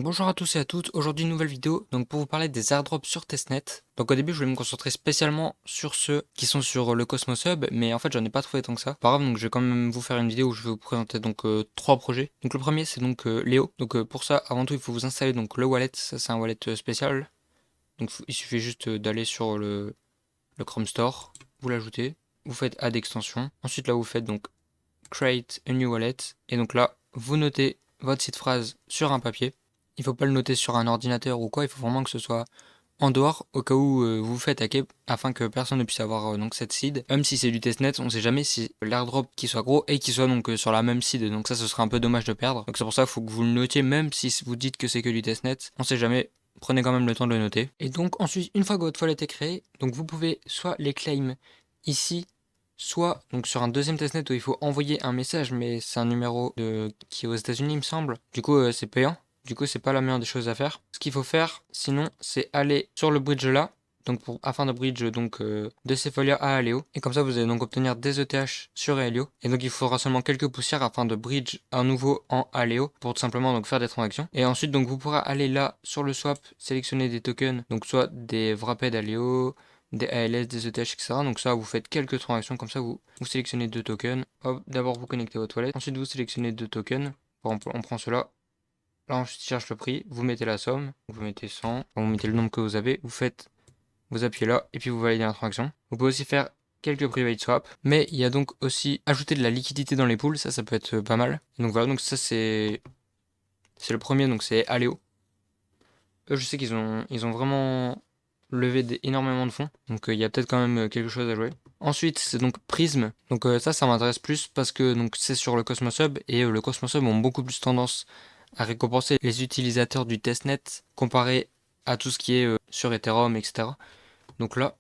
Donc bonjour à tous et à toutes, aujourd'hui une nouvelle vidéo donc pour vous parler des airdrops sur testnet. Donc au début je voulais me concentrer spécialement sur ceux qui sont sur le Cosmos Hub, mais en fait j'en ai pas trouvé tant que ça. Pas grave, donc je vais quand même vous faire une vidéo où je vais vous présenter donc trois projets. Donc le premier c'est donc Léo. Donc pour ça avant tout il faut vous installer donc le wallet, ça c'est un wallet spécial. Donc il suffit juste d'aller sur le Chrome Store, vous l'ajoutez, vous faites add extension. Ensuite là vous faites donc create a new wallet et donc là vous notez votre site phrase sur un papier. Il faut pas le noter sur un ordinateur ou quoi, il faut vraiment que ce soit en dehors au cas où vous vous faites hacker afin que personne ne puisse avoir donc cette seed. Même si c'est du testnet, on sait jamais si l'airdrop qui soit gros et qui soit donc sur la même seed. Donc ça ce serait un peu dommage de perdre. Donc c'est pour ça qu'il faut que vous le notiez même si vous dites que c'est que du testnet. On sait jamais. Prenez quand même le temps de le noter. Et donc ensuite, une fois que votre wallet est créé, donc vous pouvez soit les claim ici, soit donc sur un deuxième testnet où il faut envoyer un message, mais c'est un numéro qui est aux États-Unis, il me semble. Du coup, c'est payant. Du coup, c'est pas la meilleure des choses à faire. Ce qu'il faut faire, sinon, c'est aller sur le bridge là. Donc afin de bridge donc de Sefolia à Aleo. Et comme ça, vous allez donc obtenir des ETH sur Helio. Et donc il faudra seulement quelques poussières afin de bridge un nouveau en Aleo pour tout simplement donc faire des transactions. Et ensuite donc vous pourrez aller là sur le swap, sélectionner des tokens, donc soit des Wrapped Aleo, des ALS, des ETH, etc. Donc ça, vous faites quelques transactions comme ça, vous sélectionnez deux tokens. Hop, d'abord vous connectez votre wallet, ensuite vous sélectionnez deux tokens. Par exemple, on prend cela. Là, on cherche le prix, vous mettez la somme, vous mettez 100, vous mettez le nombre que vous avez, vous appuyez là, et puis vous validez la transaction. Vous pouvez aussi faire quelques private swap, mais il y a donc aussi ajouter de la liquidité dans les pools, ça peut être pas mal. Donc voilà, donc ça c'est le premier, donc c'est Aleo. Eux, je sais qu'ils ont vraiment levé énormément de fonds, donc il y a peut-être quand même quelque chose à jouer. Ensuite, c'est donc Prism. Donc ça m'intéresse plus parce que donc c'est sur le Cosmos Hub et le Cosmos Hub ont beaucoup plus tendance à récompenser les utilisateurs du testnet comparé à tout ce qui est sur Ethereum, etc. Donc là,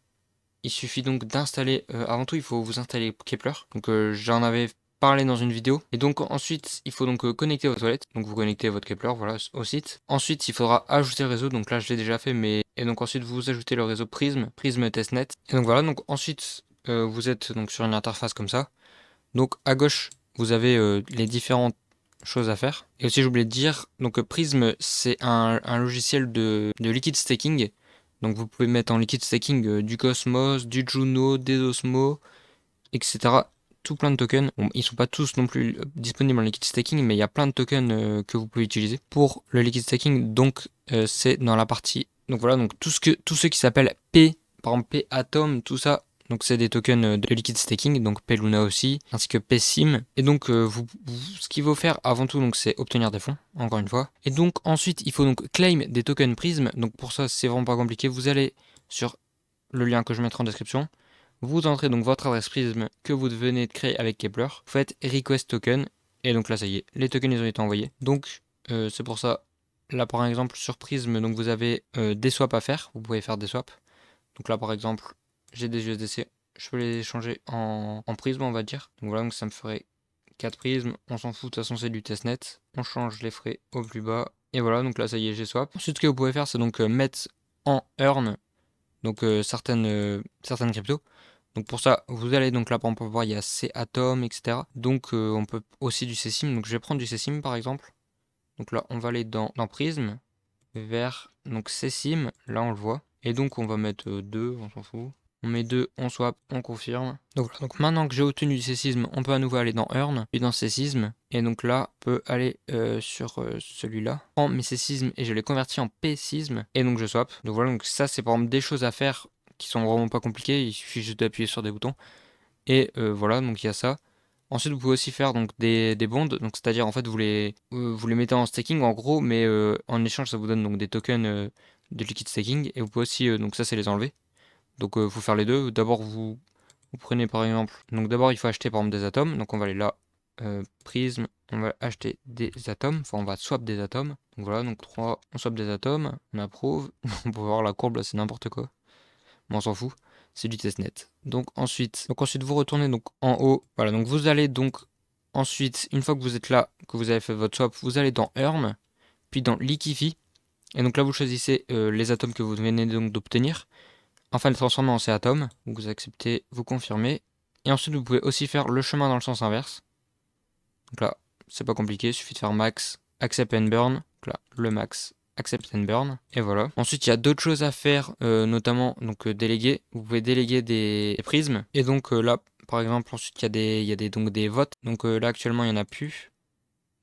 il suffit donc d'installer, avant tout il faut vous installer Kepler, donc j'en avais parlé dans une vidéo, et donc ensuite il faut donc connecter votre wallet, donc vous connectez votre Kepler, voilà, au site. Ensuite il faudra ajouter le réseau, donc là je l'ai déjà fait, mais et donc ensuite vous ajoutez le réseau Prism Testnet, et donc voilà, donc ensuite vous êtes donc sur une interface comme ça, donc à gauche vous avez les différentes choses à faire, et aussi j'ai oublié de dire, donc Prism c'est un logiciel de liquid staking. Donc vous pouvez mettre en liquid staking du Cosmos, du Juno, des Osmo, etc. Tout plein de tokens. Bon, ils sont pas tous non plus disponibles en liquid staking, mais il y a plein de tokens que vous pouvez utiliser pour le liquid staking. Donc c'est dans la partie. Donc voilà, donc tout ce qui s'appelle P, par exemple P Atom, tout ça. Donc c'est des tokens de liquid staking, donc Peluna aussi, ainsi que PSIM. Et donc ce qu'il faut faire avant tout, donc c'est obtenir des fonds, encore une fois. Et donc ensuite, il faut donc claim des tokens Prism. Donc pour ça, c'est vraiment pas compliqué. Vous allez sur le lien que je mettrai en description. Vous entrez donc votre adresse Prism que vous venez de créer avec Kepler. Vous faites request token. Et donc là, ça y est, les tokens ils ont été envoyés. Donc c'est pour ça. Là par exemple sur Prism, donc vous avez des swaps à faire. Vous pouvez faire des swaps. Donc là par exemple, j'ai des USDC. Je peux les changer en prisme, on va dire. Donc voilà, donc ça me ferait 4 prismes. On s'en fout, de toute façon c'est du testnet. On change les frais au plus bas. Et voilà, donc là ça y est, j'ai swap. Ensuite, ce que vous pouvez faire, c'est donc mettre en earn donc certaines cryptos. Donc pour ça, vous allez donc là, on peut voir, il y a C-Atom, etc. Donc on peut aussi du CSIM. Donc je vais prendre du CSIM par exemple. Donc là, on va aller dans Prism, vers donc CSIM. Là, on le voit. Et donc on va mettre 2, on s'en fout. On met 2, on swap, on confirme. Donc voilà, donc maintenant que j'ai obtenu du cessisme, on peut à nouveau aller dans Earn, puis dans cessisme. Et donc là, on peut aller sur celui-là. Je prends mes cessismes et je les convertis en P-sisme. Et donc je swap. Donc voilà, donc ça c'est par exemple des choses à faire qui sont vraiment pas compliquées. Il suffit juste d'appuyer sur des boutons. Et voilà, donc il y a ça. Ensuite, vous pouvez aussi faire donc des bonds, donc c'est-à-dire en fait vous les mettez en staking en gros, mais en échange ça vous donne donc des tokens de liquid staking et vous pouvez aussi donc ça c'est les enlever. Donc faut faire les deux. D'abord vous prenez par exemple, donc d'abord il faut acheter par exemple des atomes, donc on va aller là Prism, on va acheter des atomes, enfin on va swap des atomes. Donc voilà, donc 3, on swap des atomes, on approuve. On peut voir la courbe là, c'est n'importe quoi. Mais on s'en fout, c'est du testnet. Donc ensuite vous retournez donc en haut. Voilà, donc vous allez donc ensuite, une fois que vous êtes là, que vous avez fait votre swap, vous allez dans Earn, puis dans Liquify. Et donc là vous choisissez les atomes que vous venez donc d'obtenir. Enfin les transformer en ces atomes. Vous acceptez, vous confirmez. Et ensuite vous pouvez aussi faire le chemin dans le sens inverse. Donc là, c'est pas compliqué, il suffit de faire max accept and burn. Donc là, le max, accept and burn. Et voilà. Ensuite, il y a d'autres choses à faire, notamment donc déléguer. Vous pouvez déléguer des prismes. Et donc là, par exemple, ensuite il y a donc des votes. Donc là actuellement il n'y en a plus.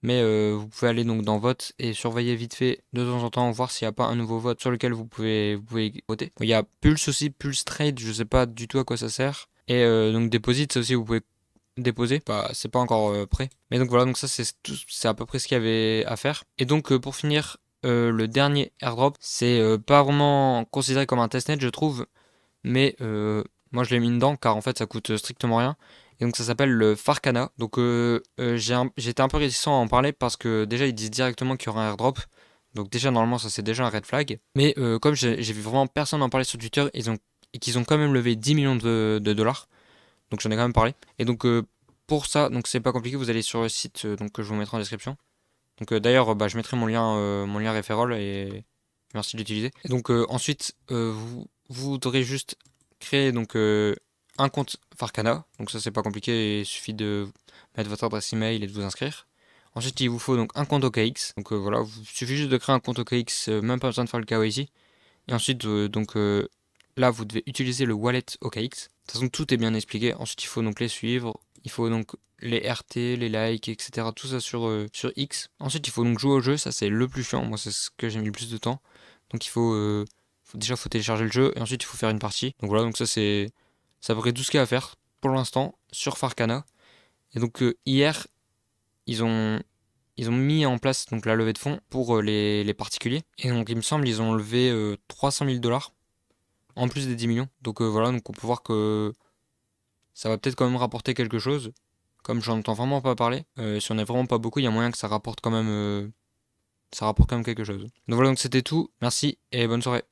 Mais vous pouvez aller donc dans vote et surveiller vite fait de temps en temps, voir s'il n'y a pas un nouveau vote sur lequel vous pouvez voter. Il y a Pulse aussi, Pulse Trade, je sais pas du tout à quoi ça sert. Et donc Deposit, ça aussi vous pouvez déposer. Bah, c'est pas encore prêt. Mais donc voilà, donc ça c'est à peu près ce qu'il y avait à faire. Et donc pour finir, le dernier airdrop, c'est pas vraiment considéré comme un testnet, je trouve. Mais moi je l'ai mis dedans car en fait ça coûte strictement rien. Et donc ça s'appelle le Farcana. Donc j'étais un peu réticent à en parler parce que déjà ils disent directement qu'il y aura un airdrop. Donc déjà normalement ça c'est déjà un red flag. Mais comme j'ai vu vraiment personne en parler sur Twitter, et qu'ils ont quand même levé 10 millions de dollars. Donc j'en ai quand même parlé. Et donc pour ça, donc c'est pas compliqué, vous allez sur le site donc, que je vous mettrai en description. Donc d'ailleurs bah, je mettrai mon lien référol et merci de l'utiliser. Et donc ensuite vous devrez juste créer donc un compte Farcana. Donc ça c'est pas compliqué, il suffit de mettre votre adresse email et de vous inscrire. Ensuite il vous faut donc un compte OKX. Donc voilà, il suffit juste de créer un compte OKX, même pas besoin de faire le KYC. Et ensuite là vous devez utiliser le wallet OKX. De toute façon tout est bien expliqué. Ensuite il faut donc les suivre. Il faut donc les RT, les likes, etc. Tout ça sur X. Ensuite il faut donc jouer au jeu, ça c'est le plus chiant. Moi c'est ce que j'ai mis le plus de temps. Donc déjà faut télécharger le jeu et ensuite il faut faire une partie. Donc voilà, donc ça c'est à peu près tout ce qu'il y a à faire pour l'instant sur Farcana. Et donc hier ils ont mis en place donc la levée de fonds pour les particuliers. Et donc il me semble ils ont levé 300 000 dollars en plus des 10 millions. Donc voilà, donc on peut voir que ça va peut-être quand même rapporter quelque chose. Comme j'en entends vraiment pas parler, si on n'est vraiment pas beaucoup, il y a moyen que ça rapporte quand même quelque chose. Donc voilà, donc c'était tout. Merci et bonne soirée.